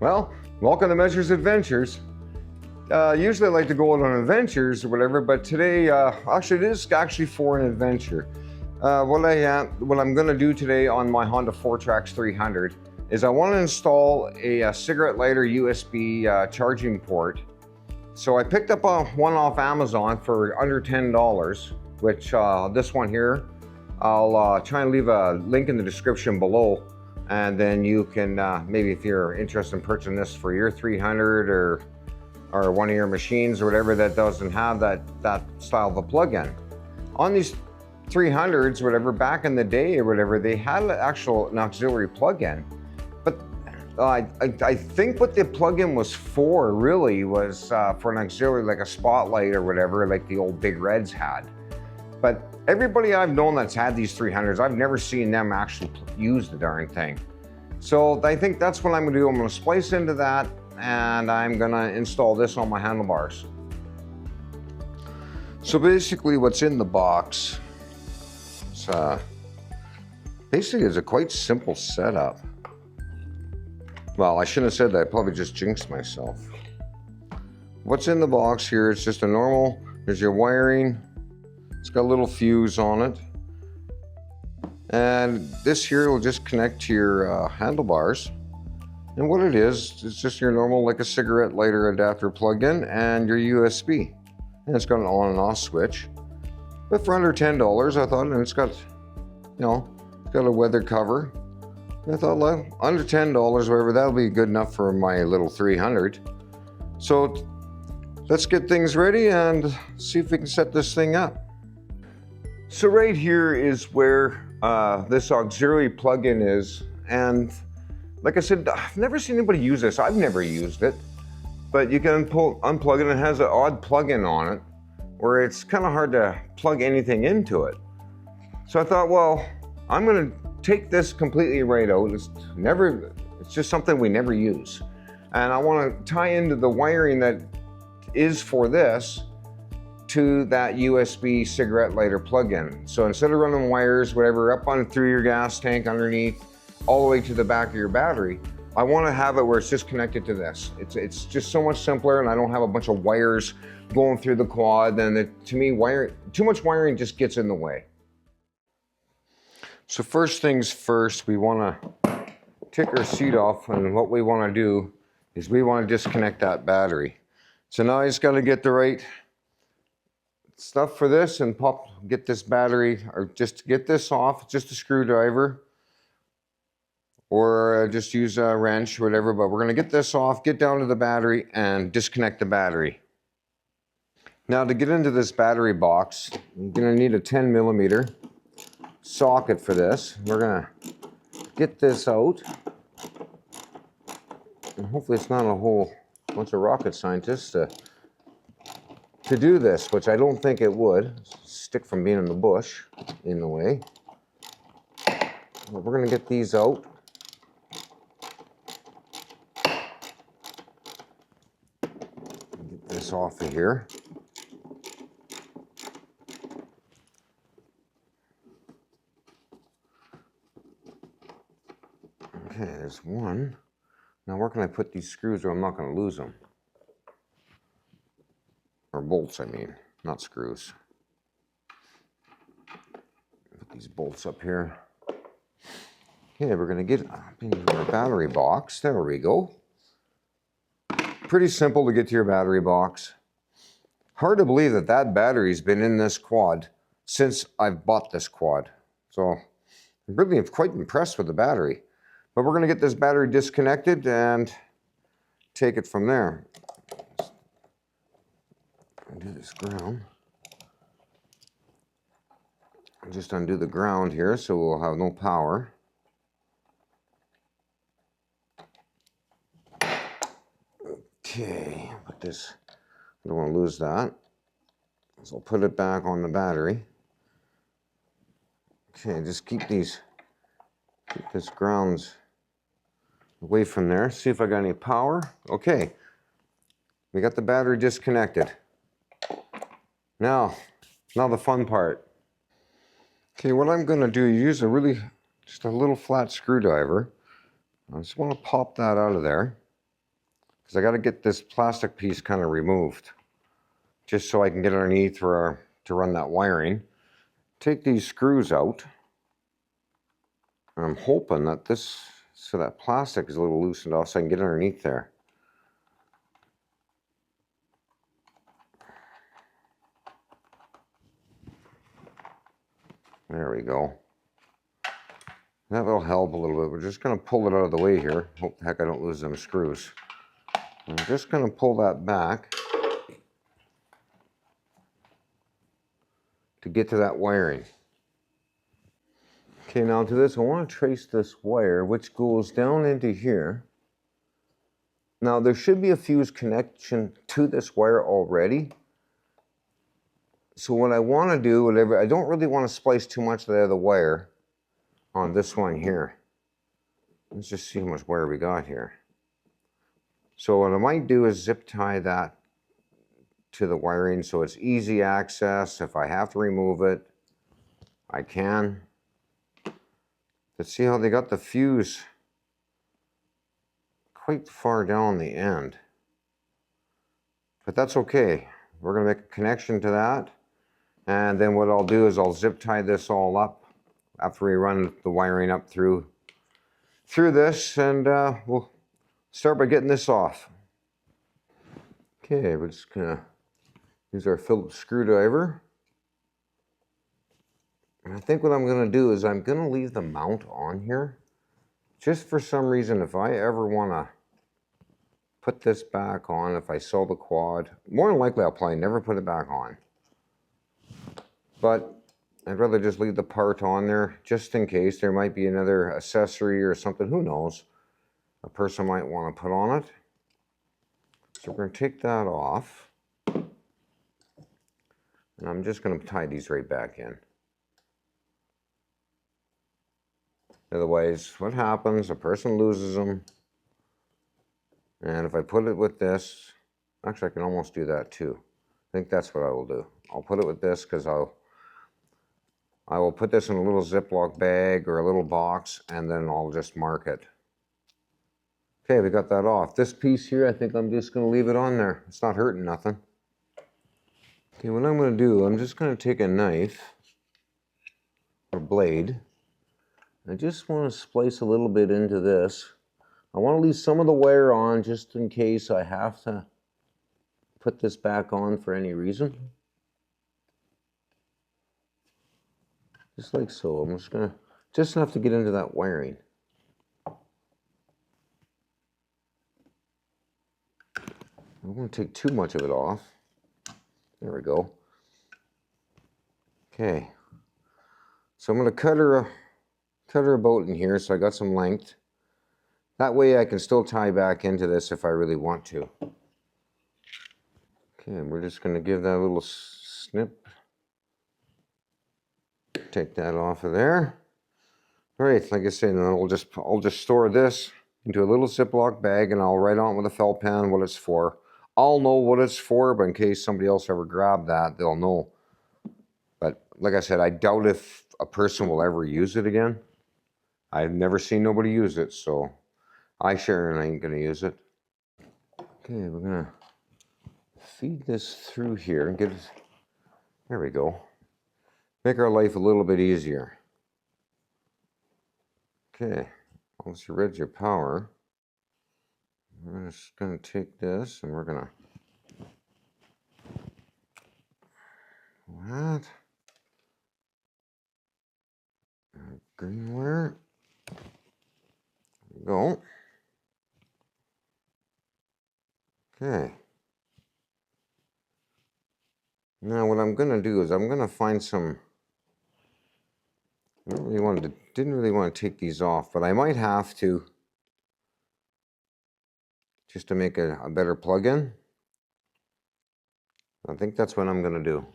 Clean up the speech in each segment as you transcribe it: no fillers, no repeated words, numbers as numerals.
Well, welcome to Measures Adventures. Usually I like to go out on adventures or whatever, but today, actually it is actually for an adventure. What I'm going to do today on my Honda FourTrax 300 is I want to install a cigarette lighter USB charging port. So I picked up one off Amazon for under $10, which this one here, I'll try and leave a link in the description below. And then you can, maybe if you're interested in purchasing this for your 300 or one of your machines or whatever that doesn't have that style of a plug-in. On these 300s, whatever, back in the day or whatever, they had an auxiliary plug-in. But I think what the plug-in was for really was for an auxiliary, like a spotlight or whatever, like the old Big Reds had. But everybody I've known that's had these 300s, I've never seen them actually use the darn thing. So I think that's what I'm gonna do. I'm gonna splice into that and I'm gonna install this on my handlebars. So basically what's in the box, basically is a quite simple setup. Well, I shouldn't have said that, I probably just jinxed myself. What's in the box here, it's just a normal, there's your wiring. It's got a little fuse on it. And this here will just connect to your handlebars. And what it is, it's just your normal, like a cigarette lighter adapter plug-in and your USB. And it's got an on and off switch. But for under $10, I thought, and it's got, you know, it's got a weather cover. And I thought, well, under $10, whatever, that'll be good enough for my little 300. So let's get things ready and see if we can set this thing up. So right here is where this auxiliary plug-in is, and like I said, I've never seen anybody use this. I've never used it, but you can unplug it, and it has an odd plug-in on it where it's kind of hard to plug anything into it. So I thought, well, I'm gonna take this completely right out. It's just something we never use. And I wanna tie into the wiring that is for this to that USB cigarette lighter plug-in. So instead of running wires, whatever, up on through your gas tank underneath, all the way to the back of your battery, I want to have it where it's just connected to this. It's just so much simpler, and I don't have a bunch of wires going through the quad. And to me, too much wiring just gets in the way. So first things first, we want to take our seat off, and what we want to do is we want to disconnect that battery. So now I just got to get the right stuff for this and get this battery, or just get this off, just a screwdriver, or just use a wrench, whatever, but we're gonna get this off, get down to the battery and disconnect the battery. Now to get into this battery box, you're gonna need a 10mm socket for this. We're gonna get this out, and hopefully it's not a whole bunch of rocket scientists to do this, which I don't think it would. Stick from being in the bush in the way. But we're gonna get these out. Get this off of here. Okay, there's one. Now where can I put these screws where I'm not gonna lose them? Or bolts, I mean, not screws. Put these bolts up here. Okay, we're gonna get into our battery box. There we go. Pretty simple to get to your battery box. Hard to believe that that battery's been in this quad since I've bought this quad. So I'm really quite impressed with the battery. But we're gonna get this battery disconnected and take it from there. Undo this ground. Just undo the ground here so we'll have no power. Okay, put this, I don't want to lose that. So I'll put it back on the battery. Okay, just keep this grounds away from there. See if I got any power. Okay, we got the battery disconnected. Now the fun part. Okay, what I'm gonna do, use just a little flat screwdriver. I just wanna pop that out of there. because I got to get this plastic piece kind of removed, just so I can get underneath to run that wiring. Take these screws out, and I'm hoping that that plastic is a little loosened off so I can get underneath there. There we go. That will help a little bit. We're just going to pull it out of the way here. Hope the heck I don't lose them screws. I'm just going to pull that back to get to that wiring. Okay, now to this, I want to trace this wire, which goes down into here. Now, there should be a fuse connection to this wire already. So what I want to do, I don't really want to splice too much of the wire on this one here. Let's just see how much wire we got here. So what I might do is zip tie that to the wiring so it's easy access. If I have to remove it, I can. Let's see how they got the fuse quite far down the end. But that's okay. We're going to make a connection to that. And then what I'll do is I'll zip tie this all up after we run the wiring up through this, and we'll start by getting this off. Okay, we're just going to use our Phillips screwdriver. And I think what I'm going to do is I'm going to leave the mount on here. Just for some reason, if I ever want to put this back on, if I sell the quad, more than likely I'll probably never put it back on. But I'd rather just leave the part on there just in case there might be another accessory or something, who knows, a person might want to put on it. So we're going to take that off. And I'm just going to tie these right back in. Otherwise, what happens, a person loses them. And if I put it with this, actually I can almost do that too. I think that's what I will do. I'll put it with this because I will put this in a little Ziploc bag or a little box, and then I'll just mark it. Okay, we got that off. This piece here, I think I'm just going to leave it on there. It's not hurting nothing. Okay, what I'm going to do, I'm just going to take a knife or blade. I just want to splice a little bit into this. I want to leave some of the wire on just in case I have to put this back on for any reason. Just like so. I'm just going to, just enough to get into that wiring. I don't want to take too much of it off. There we go. Okay. So I'm going to cut her about in here so I got some length. That way I can still tie back into this if I really want to. Okay, we're just going to give that a little snip. Take that off of there. All right, like I said, I'll just store this into a little Ziploc bag, and I'll write on with a felt pen what it's for. I'll know what it's for, but in case somebody else ever grabbed that, they'll know. But like I said, I doubt if a person will ever use it again. I've never seen nobody use it, so I sure ain't gonna use it. Okay, we're gonna feed this through here and get it. There we go. Make our life a little bit easier. Okay, once you read your power, we're just going to take this and we're going to that green wire. There we go. Okay. Now what I'm going to do is I'm going to find some. I didn't really want to take these off, but I might have to, just to make a better plug-in. I think that's what I'm going to do.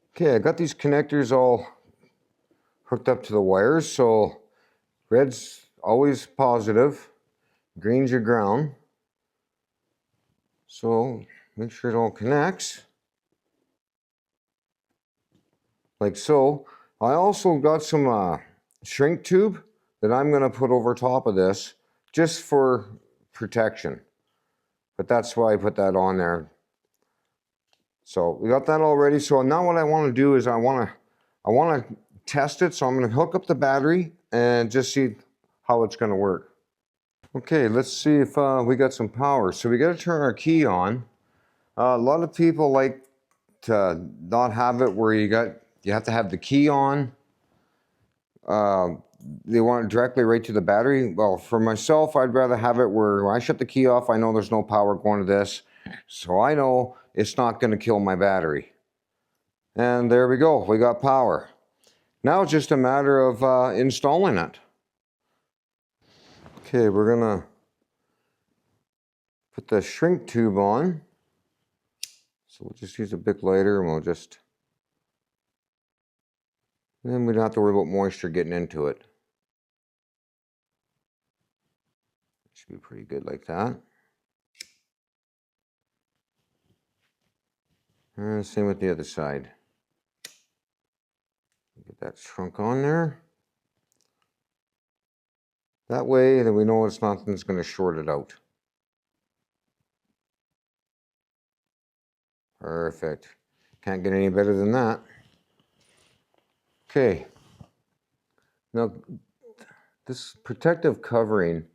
Okay, I got these connectors all hooked up to the wires, so red's always positive, green's your ground. So make sure it all connects. Like so. I also got some shrink tube that I'm going to put over top of this just for protection. But that's why I put that on there. So we got that all ready. So now what I want to do is I want to test it. So I'm going to hook up the battery and just see how it's going to work. Okay, let's see if we got some power. So we got to turn our key on. A lot of people like to not have it where you have to have the key on. They want it directly right to the battery. Well, for myself, I'd rather have it where when I shut the key off, I know there's no power going to this. So I know it's not going to kill my battery. And there we go, we got power. Now it's just a matter of installing it. Okay, we're gonna put the shrink tube on. So we'll just use a Bic lighter and we'll just, then we don't have to worry about moisture getting into it. Should be pretty good like that. And same with the other side. Get that shrunk on there. That way, then we know nothing's going to short it out. Perfect. Can't get any better than that. Okay. Now, this protective covering,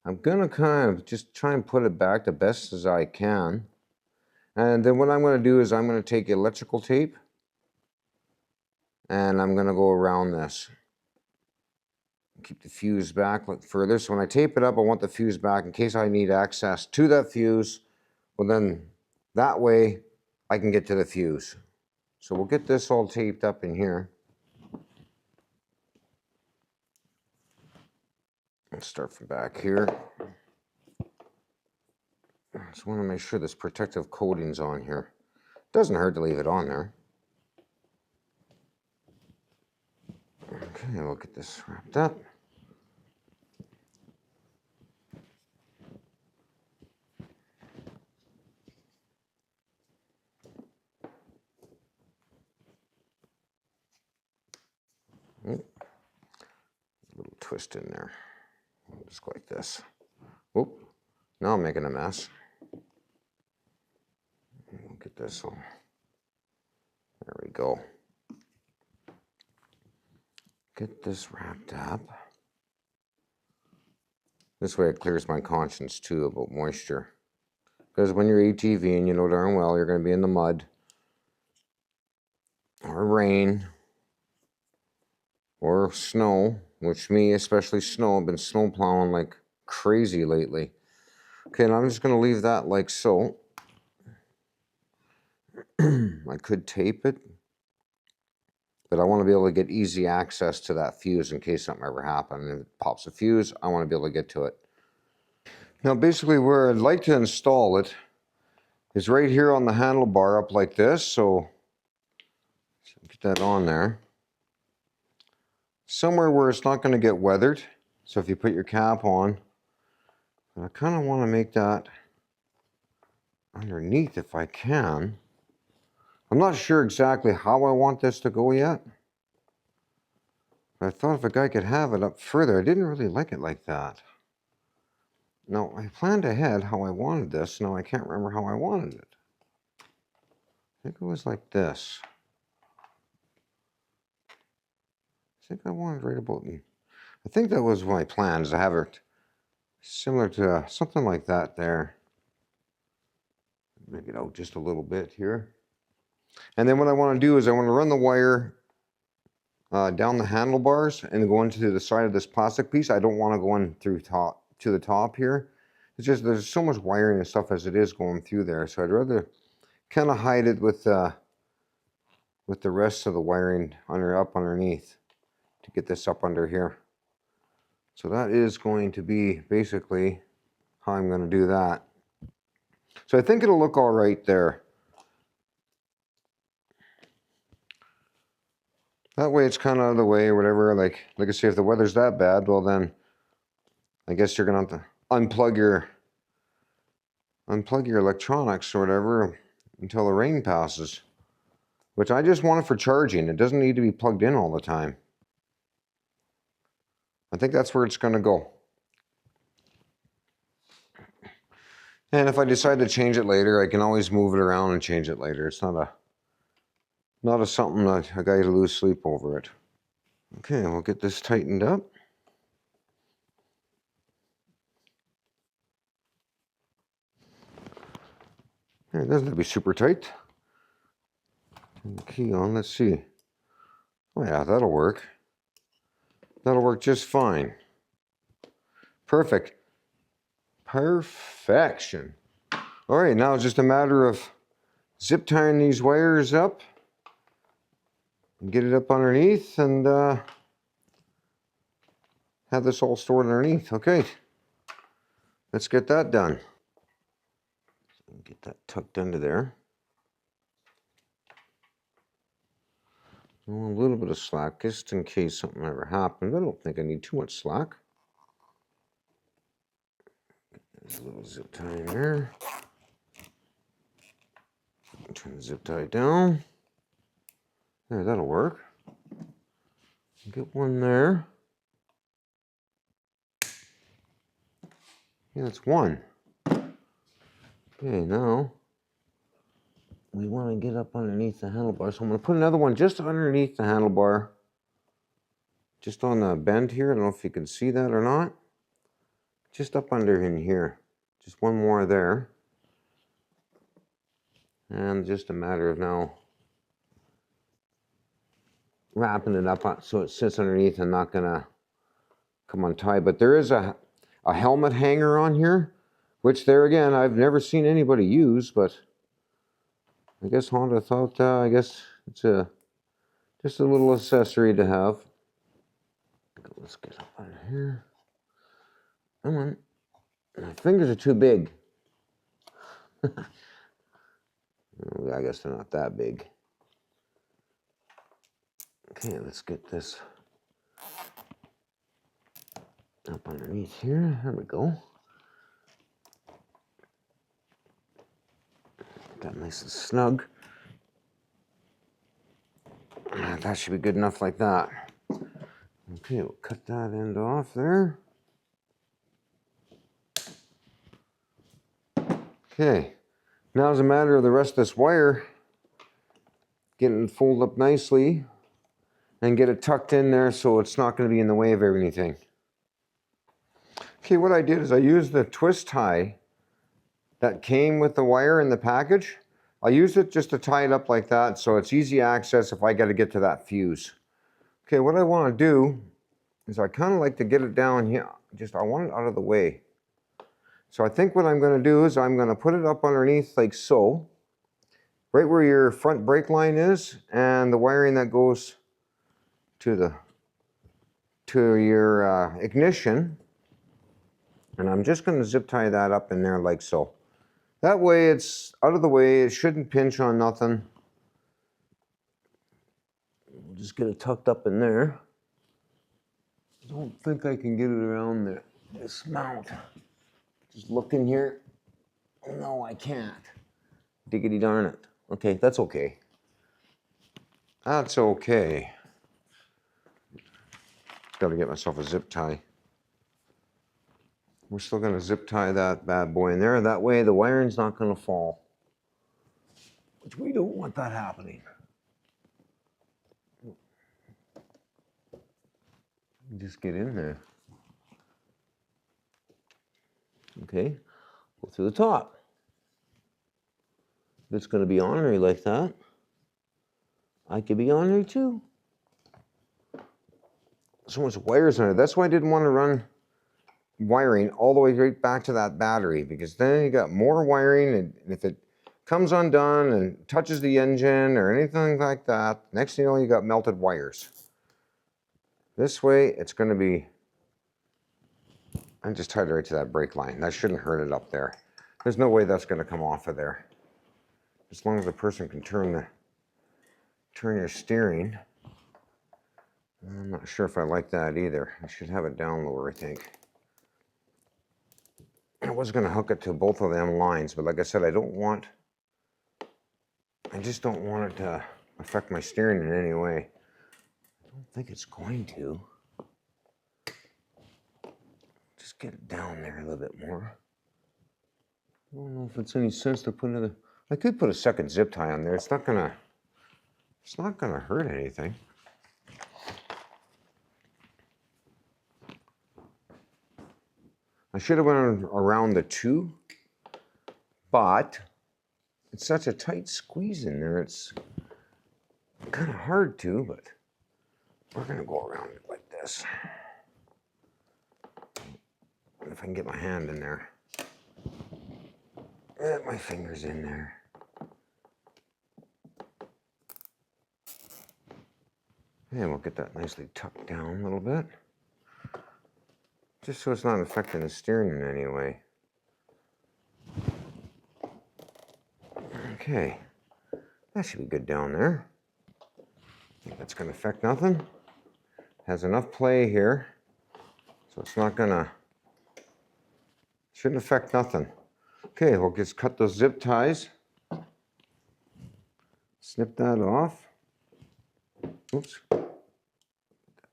I'm going to kind of just try and put it back the best as I can. And then what I'm going to do is I'm going to take electrical tape and I'm going to go around this. Keep the fuse back further. So when I tape it up, I want the fuse back in case I need access to that fuse. Well, then that way I can get to the fuse. So we'll get this all taped up in here. Let's start from back here. Just want to make sure this protective coating's on here. Doesn't hurt to leave it on there. Okay, we'll get this wrapped up. A little twist in there. Just like this. Oop. Now I'm making a mess. We'll get this on. There we go. Get this wrapped up. This way it clears my conscience too about moisture. Because when you're ATVing, you know darn well you're going to be in the mud or rain or snow, which me, especially snow, I've been snow plowing like crazy lately. Okay, and I'm just going to leave that like so. I could tape it, but I want to be able to get easy access to that fuse in case something ever happens. If it pops a fuse, I want to be able to get to it. Now basically where I'd like to install it is right here on the handlebar up like this. So get that on there. Somewhere where it's not going to get weathered. So if you put your cap on, I kind of want to make that underneath if I can. I'm not sure exactly how I want this to go yet. I thought if a guy could have it up further, I didn't really like it like that. Now, I planned ahead how I wanted this. Now, I can't remember how I wanted it. I think it was like this. I think I wanted right about, I think that was my plans, to have it similar to something like that there. Make it out just a little bit here. And then what I want to do is I want to run the wire down the handlebars and go into the side of this plastic piece. I don't want to go in through to the top here. It's just there's so much wiring and stuff as it is going through there. So I'd rather kind of hide it with the rest of the wiring up underneath to get this up under here. So that is going to be basically how I'm going to do that. So I think it'll look all right there. That way it's kind of out of the way or whatever. Like I say, if the weather's that bad, well then I guess you're going to have to unplug your electronics or whatever until the rain passes. Which I just want it for charging. It doesn't need to be plugged in all the time. I think that's where it's going to go. And if I decide to change it later, I can always move it around and change it later. It's not a something that I got to lose sleep over it. Okay, we'll get this tightened up. It doesn't have to be super tight. Turn the key on, let's see. Oh yeah, that'll work. That'll work just fine. Perfect. Perfection. All right, now it's just a matter of zip tying these wires up and get it up underneath and have this all stored underneath. Okay, let's get that done. Get that tucked under there. A little bit of slack just in case something ever happened. I don't think I need too much slack. There's a little zip tie in there. Turn the zip tie down. There, that'll work. Get one there. Yeah, that's one. Okay, now we want to get up underneath the handlebar. So I'm going to put another one just underneath the handlebar. Just on the bend here. I don't know if you can see that or not. Just up under in here. Just one more there. And just a matter of now wrapping it up so it sits underneath and not gonna come untied. But there is a helmet hanger on here, which there again, I've never seen anybody use, but I guess Honda thought, I guess it's just a little accessory to have. Let's get up under here. Come on. My fingers are too big. I guess they're not that big. Okay, let's get this up underneath here. There we go. Get that nice and snug. That should be good enough like that. Okay, we'll cut that end off there. Okay, now it's a matter of the rest of this wire getting folded up nicely and get it tucked in there so it's not going to be in the way of everything. Okay, what I did is I used the twist tie that came with the wire in the package. I used it just to tie it up like that so it's easy access if I got to get to that fuse. Okay, what I want to do is I kind of like to get it down here. I want it out of the way. So I think what I'm going to do is I'm going to put it up underneath like so, right where your front brake line is and the wiring that goes to your ignition. And I'm just going to zip tie that up in there like so. That way it's out of the way. It shouldn't pinch on nothing. We'll just get it tucked up in there. I don't think I can get it around this mount. Just looking here. No, I can't. Diggity darn it. Okay, that's okay. That's okay. Got to get myself a zip tie. We're still going to zip tie that bad boy in there. That way the wiring's not going to fall. Which we don't want that happening. Just get in there. Okay, go through the top. If it's going to be ornery like that, I could be ornery too. So much wires in it. That's why I didn't want to run wiring all the way right back to that battery, because then you got more wiring, and if it comes undone and touches the engine or anything like that, next thing you know, you got melted wires. This way, it's going to be, I just tied it right to that brake line. That shouldn't hurt it up there. There's no way that's going to come off of there. As long as the person can turn your steering. I'm not sure if I like that either. I should have it down lower, I think. I was going to hook it to both of them lines, but like I said, I just don't want it to affect my steering in any way. I don't think it's going to. Just get it down there a little bit more. I don't know if it's any sense to put another. I could put a second zip tie on there. It's not gonna hurt anything. I should have went around the 2, but it's such a tight squeeze in there. It's kind of hard to, but we're gonna go around it like this. If I can get my hand in there. Get my fingers in there. And we'll get that nicely tucked down a little bit. Just so it's not affecting the steering in any way. Okay, that should be good down there. I think that's gonna affect nothing. Has enough play here, so it's not gonna, shouldn't affect nothing. Okay, we'll just cut those zip ties. Snip that off. Oops, that's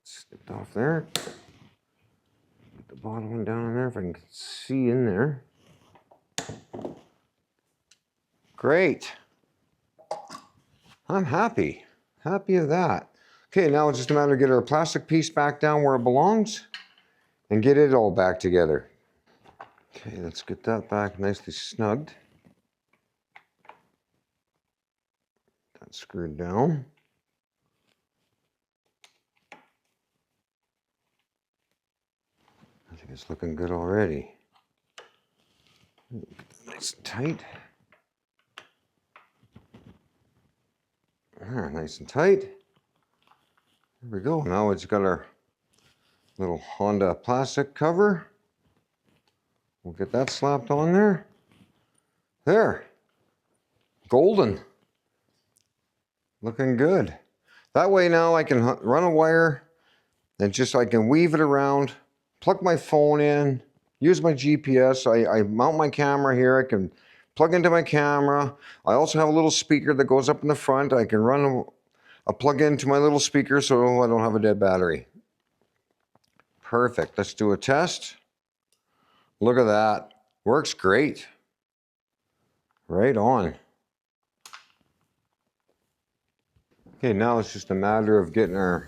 snipped off there. Put the bottom one down in there if I can see in there. Great. I'm happy of that. Okay, now it's just a matter of getting our plastic piece back down where it belongs and get it all back together. Okay, let's get that back nicely snugged. That's screwed down. I think it's looking good already. Nice and tight. Nice and tight. There we go. Now it's got our little Honda plastic cover. We'll get that slapped on there. There. Golden. Looking good. That way now I can run a wire and just I can weave it around, plug my phone in, use my GPS. I mount my camera here. I can plug into my camera. I also have a little speaker that goes up in the front. I can run a plug into my little speaker so I don't have a dead battery. Perfect. Let's do a test. Look at that. Works great. Right on. Okay, now it's just a matter of getting our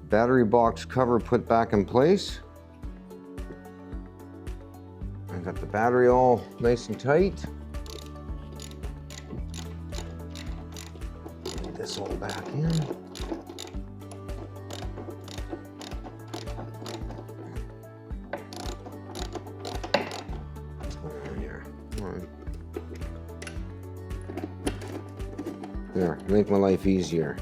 battery box cover put back in place. I got the battery all nice and tight. Get this all back in. There, make my life easier.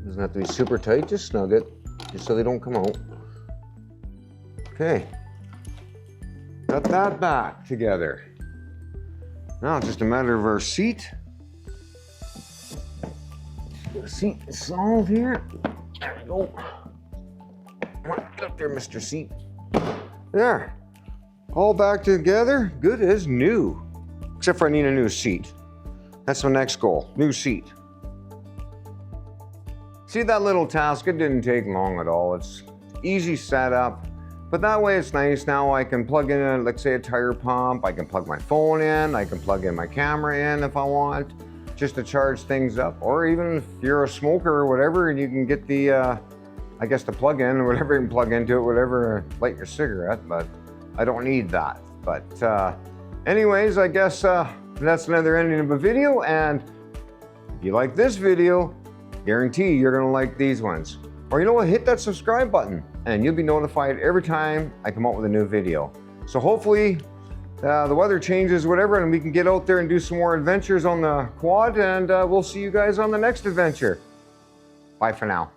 Doesn't have to be super tight, just snug it, just so they don't come out. Okay, got that back together. Now it's just a matter of our seat. The seat is solved here. There we go. Come on, get up there, Mr. Seat. There, all back together, good as new. Except for I need a new seat. That's my next goal, new seat. See that little task, it didn't take long at all. It's easy setup, but that way it's nice. Now I can plug in, let's say a tire pump, I can plug my phone in, I can plug in my camera in if I want, just to charge things up. Or even if you're a smoker or whatever, and you can get the, I guess the plug-in or whatever you can plug into it, whatever, light your cigarette, but I don't need that. But anyways, I guess that's another ending of a video, and if you like this video, guarantee you're gonna like these ones. Or you know what, hit that subscribe button and you'll be notified every time I come out with a new video. So hopefully the weather changes, whatever, and we can get out there and do some more adventures on the quad, and we'll see you guys on the next adventure. Bye for now.